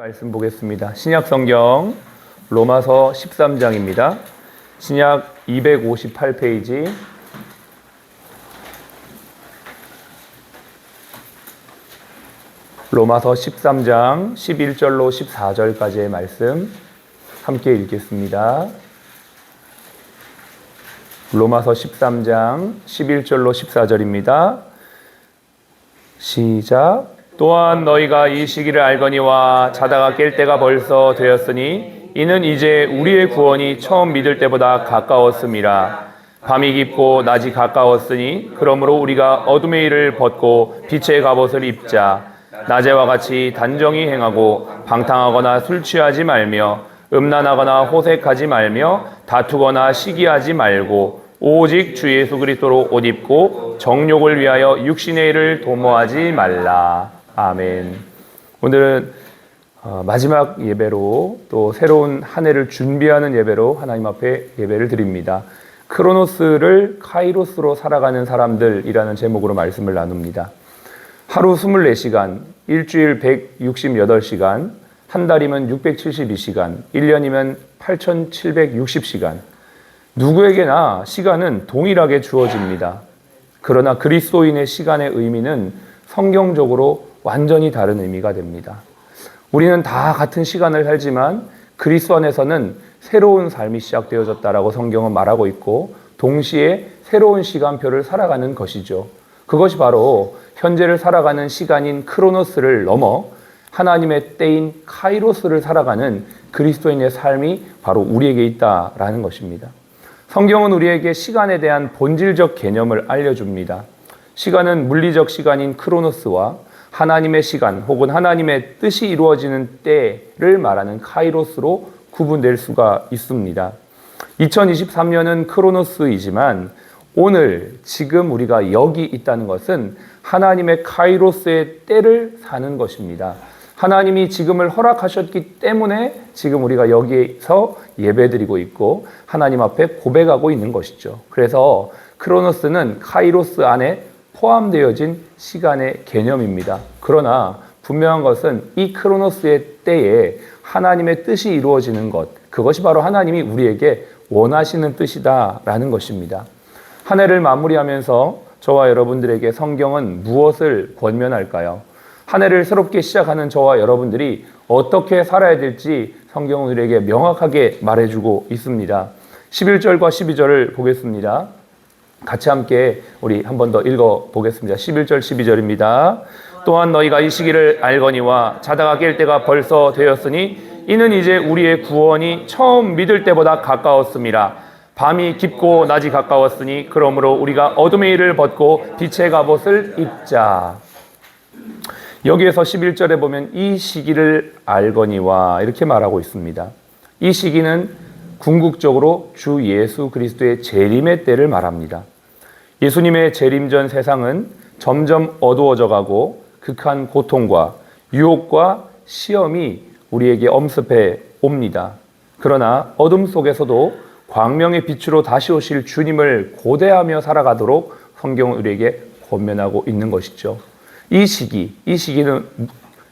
말씀 보겠습니다. 신약 성경 로마서 13장입니다. 신약 258페이지 로마서 13장 11절로 14절까지의 말씀 함께 읽겠습니다. 로마서 13장 11절로 14절입니다. 시작. 또한 너희가 이 시기를 알거니와 자다가 깰 때가 벌써 되었으니 이는 이제 우리의 구원이 처음 믿을 때보다 가까웠음이라. 밤이 깊고 낮이 가까웠으니 그러므로 우리가 어둠의 일을 벗고 빛의 갑옷을 입자. 낮에와 같이 단정히 행하고 방탕하거나 술 취하지 말며 음란하거나 호색하지 말며 다투거나 시기하지 말고 오직 주 예수 그리스도로 옷 입고 정욕을 위하여 육신의 일을 도모하지 말라. 아멘. 오늘은 마지막 예배로 또 새로운 한 해를 준비하는 예배로 하나님 앞에 예배를 드립니다. 크로노스를 카이로스로 살아가는 사람들이라는 제목으로 말씀을 나눕니다. 하루 24시간, 일주일 168시간, 한 달이면 672시간, 1년이면 8760시간. 누구에게나 시간은 동일하게 주어집니다. 그러나 그리스도인의 시간의 의미는 성경적으로 완전히 다른 의미가 됩니다. 우리는 다 같은 시간을 살지만 그리스도 안에서는 새로운 삶이 시작되어졌다라고 성경은 말하고 있고 동시에 새로운 시간표를 살아가는 것이죠. 그것이 바로 현재를 살아가는 시간인 크로노스를 넘어 하나님의 때인 카이로스를 살아가는 그리스도인의 삶이 바로 우리에게 있다라는 것입니다. 성경은 우리에게 시간에 대한 본질적 개념을 알려줍니다. 시간은 물리적 시간인 크로노스와 하나님의 시간 혹은 하나님의 뜻이 이루어지는 때를 말하는 카이로스로 구분될 수가 있습니다. 2023년은 크로노스이지만 오늘 지금 우리가 여기 있다는 것은 하나님의 카이로스의 때를 사는 것입니다. 하나님이 지금을 허락하셨기 때문에 지금 우리가 여기에서 예배드리고 있고 하나님 앞에 고백하고 있는 것이죠. 그래서 크로노스는 카이로스 안에 포함되어진 시간의 개념입니다. 그러나 분명한 것은 이 크로노스의 때에 하나님의 뜻이 이루어지는 것, 그것이 바로 하나님이 우리에게 원하시는 뜻이다라는 것입니다. 한 해를 마무리하면서 저와 여러분들에게 성경은 무엇을 권면할까요? 한 해를 새롭게 시작하는 저와 여러분들이 어떻게 살아야 될지 성경은 우리에게 명확하게 말해주고 있습니다. 11절과 12절을 보겠습니다. 같이 함께 우리 한 번 더 읽어보겠습니다. 11절 12절입니다. 또한 너희가 이 시기를 알거니와 자다가 깰 때가 벌써 되었으니 이는 이제 우리의 구원이 처음 믿을 때보다 가까웠음이라. 밤이 깊고 낮이 가까웠으니 그러므로 우리가 어둠의 일을 벗고 빛의 갑옷을 입자. 여기에서 11절에 보면 이 시기를 알거니와 이렇게 말하고 있습니다. 이 시기는 궁극적으로 주 예수 그리스도의 재림의 때를 말합니다. 예수님의 재림 전 세상은 점점 어두워져 가고 극한 고통과 유혹과 시험이 우리에게 엄습해 옵니다. 그러나 어둠 속에서도 광명의 빛으로 다시 오실 주님을 고대하며 살아가도록 성경은 우리에게 권면하고 있는 것이죠. 이 시기는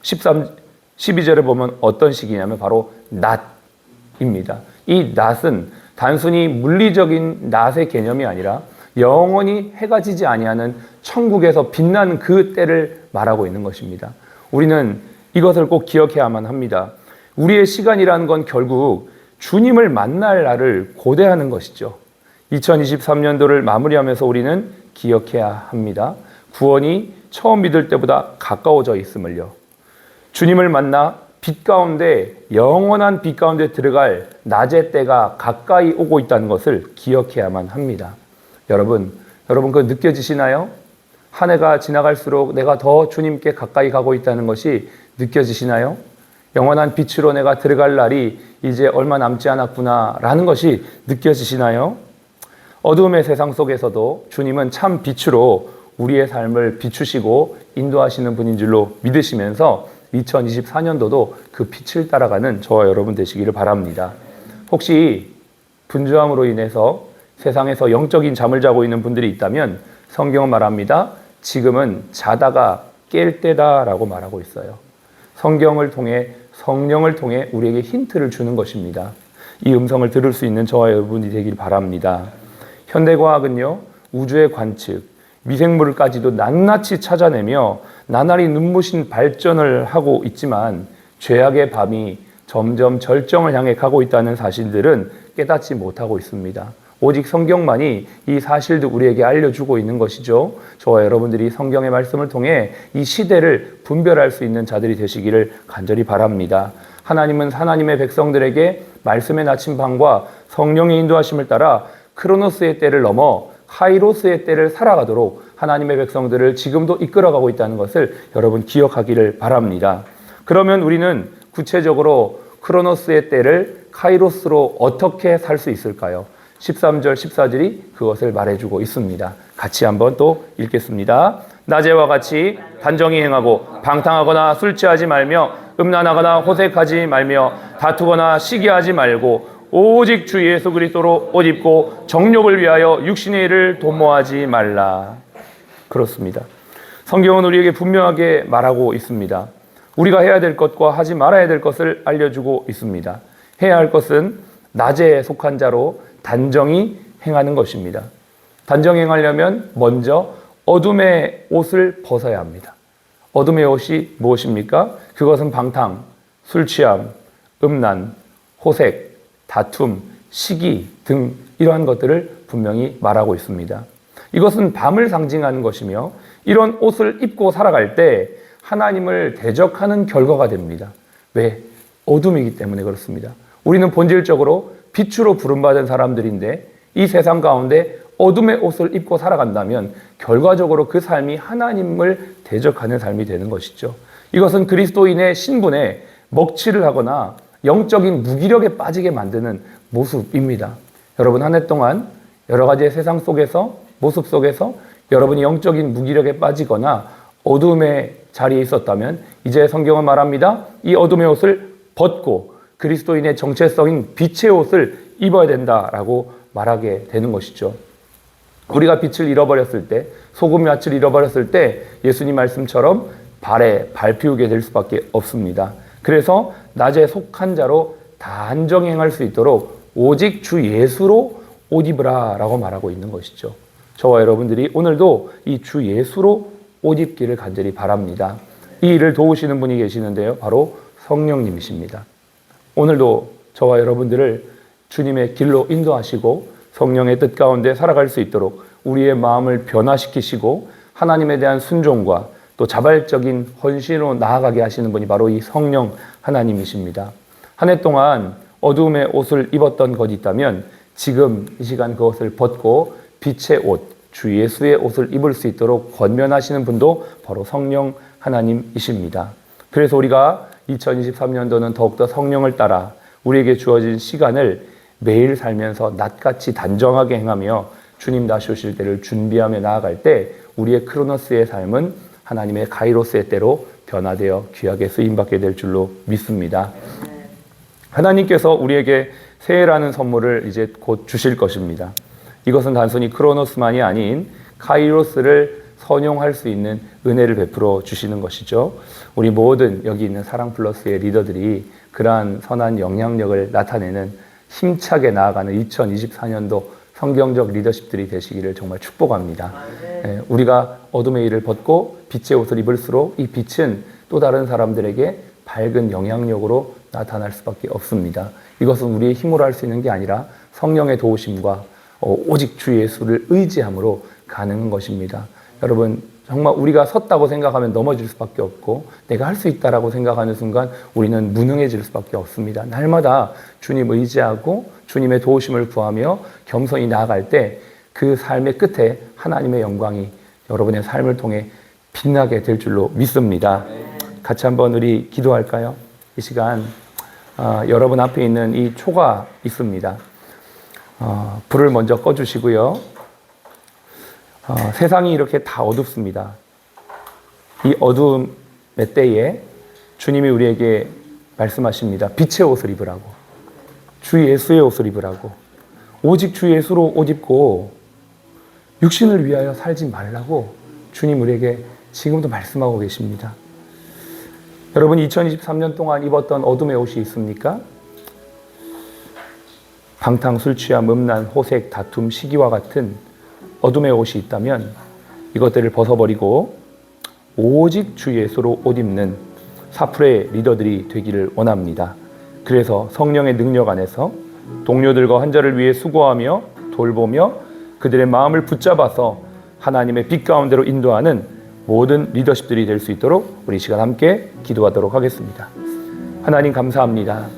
12절에 보면 어떤 시기냐면 바로 낮입니다. 이 낮은 단순히 물리적인 낮의 개념이 아니라 영원히 해가 지지 아니하는 천국에서 빛나는 그 때를 말하고 있는 것입니다. 우리는 이것을 꼭 기억해야만 합니다. 우리의 시간이라는 건 결국 주님을 만날 날을 고대하는 것이죠. 2023년도를 마무리하면서 우리는 기억해야 합니다. 구원이 처음 믿을 때보다 가까워져 있음을요. 주님을 만나 빛 가운데 영원한 빛 가운데 들어갈 낮의 때가 가까이 오고 있다는 것을 기억해야만 합니다. 여러분 그거 느껴지시나요? 한 해가 지나갈수록 내가 더 주님께 가까이 가고 있다는 것이 느껴지시나요? 영원한 빛으로 내가 들어갈 날이 이제 얼마 남지 않았구나 라는 것이 느껴지시나요? 어두움의 세상 속에서도 주님은 참 빛으로 우리의 삶을 비추시고 인도하시는 분인 줄로 믿으시면서 2024년도도 그 빛을 따라가는 저와 여러분 되시기를 바랍니다. 혹시 분주함으로 인해서 세상에서 영적인 잠을 자고 있는 분들이 있다면 성경은 말합니다. 지금은 자다가 깰 때다라고 말하고 있어요. 성경을 통해 성령을 통해 우리에게 힌트를 주는 것입니다. 이 음성을 들을 수 있는 저와 여러분이 되길 바랍니다. 현대과학은요, 우주의 관측, 미생물까지도 낱낱이 찾아내며 나날이 눈부신 발전을 하고 있지만 죄악의 밤이 점점 절정을 향해 가고 있다는 사실들은 깨닫지 못하고 있습니다. 오직 성경만이 이 사실도 우리에게 알려주고 있는 것이죠. 저와 여러분들이 성경의 말씀을 통해 이 시대를 분별할 수 있는 자들이 되시기를 간절히 바랍니다. 하나님은 하나님의 백성들에게 말씀의 나침반과 성령의 인도하심을 따라 크로노스의 때를 넘어 카이로스의 때를 살아가도록 하나님의 백성들을 지금도 이끌어가고 있다는 것을 여러분 기억하기를 바랍니다. 그러면 우리는 구체적으로 크로노스의 때를 카이로스로 어떻게 살 수 있을까요? 13절, 14절이 그것을 말해주고 있습니다. 같이 한번 또 읽겠습니다. 낮에와 같이 단정히 행하고 방탕하거나 술 취하지 말며 음란하거나 호색하지 말며 다투거나 시기하지 말고 오직 주 예수 그리스도로 옷 입고 정욕을 위하여 육신의 일을 도모하지 말라. 그렇습니다. 성경은 우리에게 분명하게 말하고 있습니다. 우리가 해야 될 것과 하지 말아야 될 것을 알려주고 있습니다. 해야 할 것은 낮에 속한 자로 단정히 행하는 것입니다. 단정히 행하려면 먼저 어둠의 옷을 벗어야 합니다. 어둠의 옷이 무엇입니까? 그것은 방탕, 술 취함, 음란, 호색, 다툼, 시기 등 이러한 것들을 분명히 말하고 있습니다. 이것은 밤을 상징하는 것이며 이런 옷을 입고 살아갈 때 하나님을 대적하는 결과가 됩니다. 왜? 어둠이기 때문에 그렇습니다. 우리는 본질적으로 빛으로 부름받은 사람들인데 이 세상 가운데 어둠의 옷을 입고 살아간다면 결과적으로 그 삶이 하나님을 대적하는 삶이 되는 것이죠. 이것은 그리스도인의 신분에 먹칠을 하거나 영적인 무기력에 빠지게 만드는 모습입니다. 여러분 한 해 동안 여러 가지의 세상 속에서 모습 속에서 여러분이 영적인 무기력에 빠지거나 어둠의 자리에 있었다면 이제 성경은 말합니다. 이 어둠의 옷을 벗고 그리스도인의 정체성인 빛의 옷을 입어야 된다라고 말하게 되는 것이죠. 우리가 빛을 잃어버렸을 때, 소금 낯을 잃어버렸을 때 예수님 말씀처럼 발에 발 피우게 될 수밖에 없습니다. 그래서 낮에 속한 자로 단정히 행할 수 있도록 오직 주 예수로 옷 입으라 라고 말하고 있는 것이죠. 저와 여러분들이 오늘도 이 주 예수로 옷 입기를 간절히 바랍니다. 이 일을 도우시는 분이 계시는데요. 바로 성령님이십니다. 오늘도 저와 여러분들을 주님의 길로 인도하시고 성령의 뜻 가운데 살아갈 수 있도록 우리의 마음을 변화시키시고 하나님에 대한 순종과 또 자발적인 헌신으로 나아가게 하시는 분이 바로 이 성령 하나님이십니다. 한 해 동안 어두움의 옷을 입었던 것이 있다면 지금 이 시간 그것을 벗고 빛의 옷, 주 예수의 옷을 입을 수 있도록 권면하시는 분도 바로 성령 하나님이십니다. 그래서 우리가 2023년도는 더욱더 성령을 따라 우리에게 주어진 시간을 매일 살면서 낮같이 단정하게 행하며 주님 다시 오실 때를 준비하며 나아갈 때 우리의 크로노스의 삶은 하나님의 카이로스의 때로 변화되어 귀하게 쓰임받게 될 줄로 믿습니다. 하나님께서 우리에게 새해라는 선물을 이제 곧 주실 것입니다. 이것은 단순히 크로노스만이 아닌 카이로스를 선용할 수 있는 은혜를 베풀어 주시는 것이죠. 우리 모든 여기 있는 사랑플러스의 리더들이 그러한 선한 영향력을 나타내는 힘차게 나아가는 2024년도 성경적 리더십들이 되시기를 정말 축복합니다. 우리가 어둠의 일을 벗고 빛의 옷을 입을수록 이 빛은 또 다른 사람들에게 밝은 영향력으로 나타날 수밖에 없습니다. 이것은 우리의 힘으로 할 수 있는 게 아니라 성령의 도우심과 오직 주 예수를 의지함으로 가능한 것입니다. 여러분 정말 우리가 섰다고 생각하면 넘어질 수밖에 없고 내가 할 수 있다라고 생각하는 순간 우리는 무능해질 수밖에 없습니다. 날마다 주님 의지하고 주님의 도우심을 구하며 겸손히 나아갈 때 그 삶의 끝에 하나님의 영광이 여러분의 삶을 통해 빛나게 될 줄로 믿습니다. 같이 한번 우리 기도할까요? 이 시간 여러분 앞에 있는 이 초가 있습니다. 불을 먼저 꺼주시고요. 세상이 이렇게 다 어둡습니다. 이 어두움의 때에 주님이 우리에게 말씀하십니다. 빛의 옷을 입으라고. 주 예수의 옷을 입으라고. 오직 주 예수로 옷 입고 육신을 위하여 살지 말라고 주님 우리에게 지금도 말씀하고 계십니다. 여러분 2023년 동안 입었던 어둠의 옷이 있습니까? 방탕, 술 취함, 음란, 호색, 다툼, 시기와 같은 어둠의 옷이 있다면 이것들을 벗어버리고 오직 주 예수로 옷 입는 사풀의 리더들이 되기를 원합니다. 그래서 성령의 능력 안에서 동료들과 환자를 위해 수고하며 돌보며 그들의 마음을 붙잡아서 하나님의 빛 가운데로 인도하는 모든 리더십들이 될 수 있도록 우리 시간 함께 기도하도록 하겠습니다. 하나님 감사합니다.